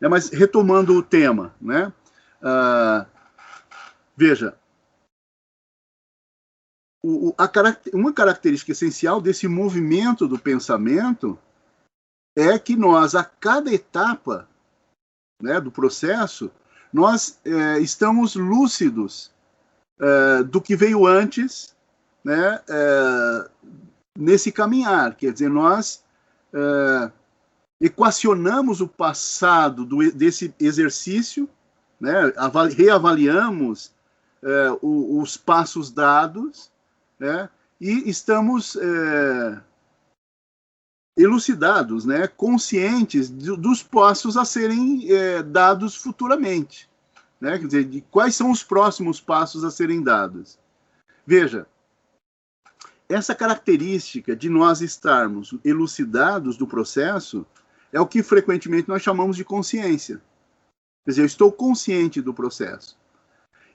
Mas retomando o tema, né? Veja, uma característica essencial desse movimento do pensamento é que nós, a cada etapa, né, do processo, nós estamos lúcidos do que veio antes, né, nesse caminhar. Quer dizer, nós equacionamos o passado desse exercício, né, reavaliamos os passos dados, né, e estamos elucidados, né, conscientes dos passos a serem dados futuramente, né, quer dizer, de quais são os próximos passos a serem dados. Veja, essa característica de nós estarmos elucidados do processo é o que frequentemente nós chamamos de consciência. Quer dizer, eu estou consciente do processo.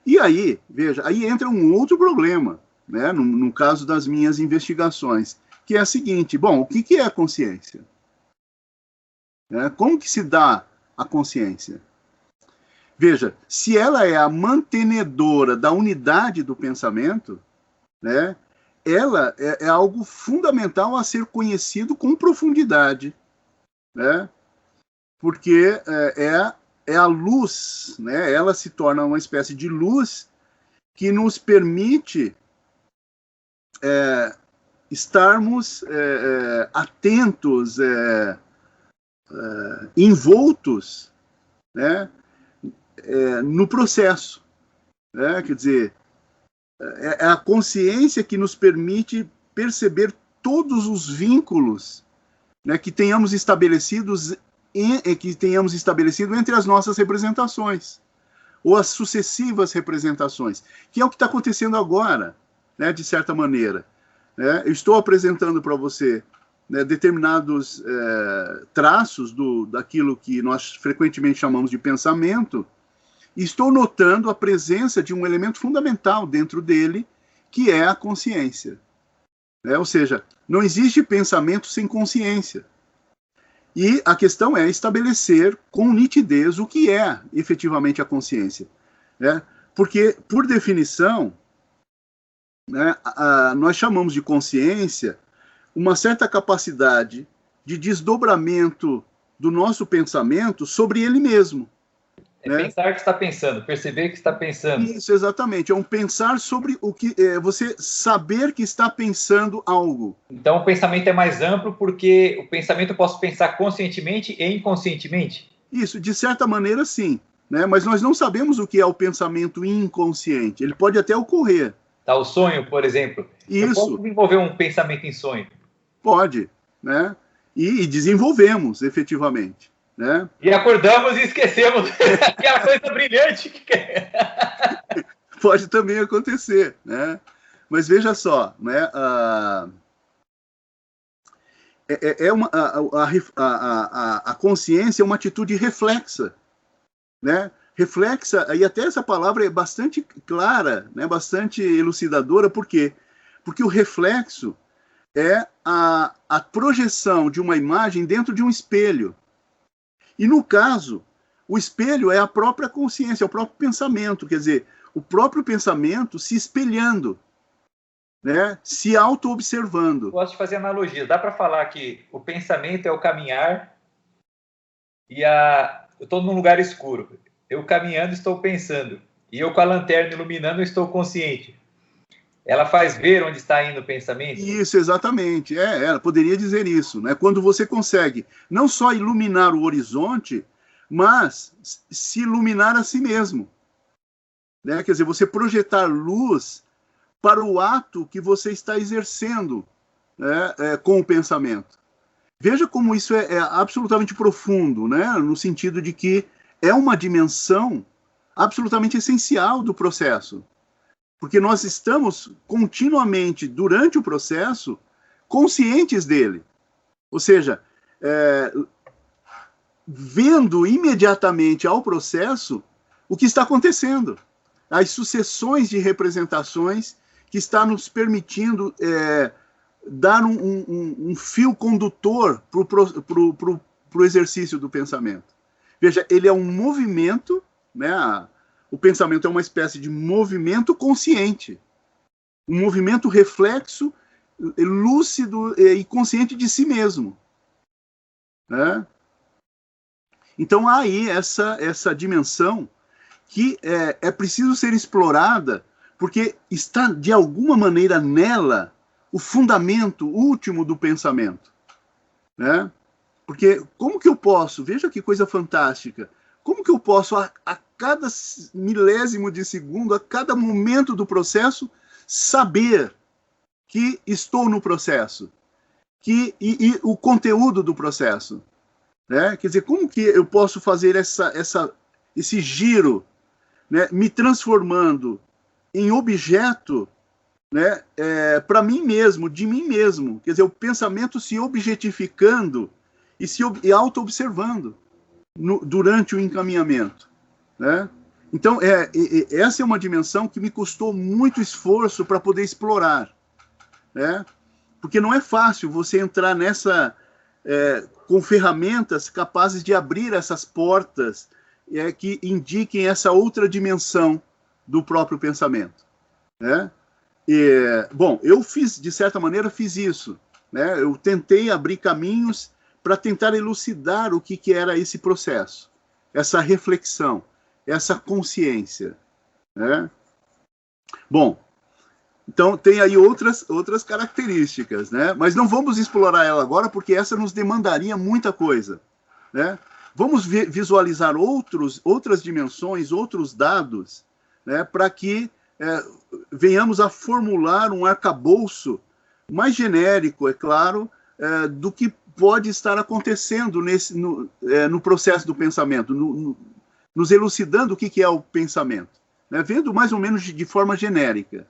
E aí, veja, aí entra um outro problema, né, no caso das minhas investigações, que é a seguinte: bom, o que é a consciência? Como que se dá a consciência? Veja, se ela é a mantenedora da unidade do pensamento, né, ela é algo fundamental a ser conhecido com profundidade, né, porque é a luz, né, ela se torna uma espécie de luz que nos permite estarmos atentos, envoltos, né, no processo, né? Quer dizer, é a consciência que nos permite perceber todos os vínculos, né, que tenhamos estabelecido entre as nossas representações, ou as sucessivas representações, que é o que está acontecendo agora, né, de certa maneira. Eu estou apresentando para você, né, determinados traços daquilo que nós frequentemente chamamos de pensamento, e estou notando a presença de um elemento fundamental dentro dele, que é a consciência. Ou seja, não existe pensamento sem consciência. E a questão é estabelecer com nitidez o que é efetivamente a consciência. Porque, por definição, né, nós chamamos de consciência uma certa capacidade de desdobramento do nosso pensamento sobre ele mesmo. Pensar que está pensando, perceber que está pensando. Isso, exatamente. É um pensar sobre o que... você saber que está pensando algo. Então, o pensamento é mais amplo porque o pensamento eu posso pensar conscientemente e inconscientemente? Isso, de certa maneira, sim. Né? Mas nós não sabemos o que é o pensamento inconsciente. Ele pode até ocorrer. Tá, o sonho, por exemplo. Isso. Eu posso desenvolver um pensamento em sonho? Pode, né? E desenvolvemos, efetivamente. Né? E acordamos e esquecemos aquela coisa brilhante que pode também acontecer, né? Mas veja só, né? A consciência é uma atitude reflexa, né? Reflexa, e até essa palavra é bastante clara, né? Bastante elucidadora. Por quê? Porque o reflexo é a projeção de uma imagem dentro de um espelho. E, no caso, o espelho é a própria consciência, é o próprio pensamento, quer dizer, o próprio pensamento se espelhando, né? Se auto-observando. Gosto de fazer analogia. Dá para falar que o pensamento é o caminhar e eu estou num lugar escuro. Eu caminhando estou pensando. E eu com a lanterna iluminando estou consciente. Ela faz ver onde está indo o pensamento? Isso, exatamente. Ela poderia dizer isso, né? Quando você consegue não só iluminar o horizonte, mas se iluminar a si mesmo. Né? Quer dizer, você projetar luz para o ato que você está exercendo, né, com o pensamento. Veja como isso é absolutamente profundo, né? No sentido de que é uma dimensão absolutamente essencial do processo. Porque nós estamos continuamente, durante o processo, conscientes dele. Ou seja, vendo imediatamente ao processo o que está acontecendo. As sucessões de representações que está nos permitindo dar um fio condutor para o exercício do pensamento. Veja, ele é um movimento, né? O pensamento é uma espécie de movimento consciente, um movimento reflexo, lúcido e consciente de si mesmo, né? Então há aí essa dimensão que é preciso ser explorada, porque está de alguma maneira nela o fundamento último do pensamento, né? Porque como que eu posso, veja que coisa fantástica, como que eu posso a cada milésimo de segundo, a cada momento do processo, saber que estou no processo, e o conteúdo do processo, né? Quer dizer, como que eu posso fazer esse giro, né, me transformando em objeto, né, para mim mesmo, de mim mesmo, quer dizer, o pensamento se objetificando e auto-observando durante o encaminhamento, né? Então, essa é uma dimensão que me custou muito esforço para poder explorar, né? Porque não é fácil você entrar com ferramentas capazes de abrir essas portas que indiquem essa outra dimensão do próprio pensamento, né? Bom, eu de certa maneira, fiz isso, né? Eu tentei abrir caminhos para tentar elucidar o que era esse processo, essa reflexão, essa consciência, né? Bom, então tem aí outras características, né? Mas não vamos explorar ela agora, porque essa nos demandaria muita coisa, né? Vamos visualizar outras dimensões, outros dados, né, para que venhamos a formular um arcabouço mais genérico, é claro, do que pode estar acontecendo no processo do pensamento, nos elucidando o que é o pensamento, né, vendo mais ou menos de forma genérica.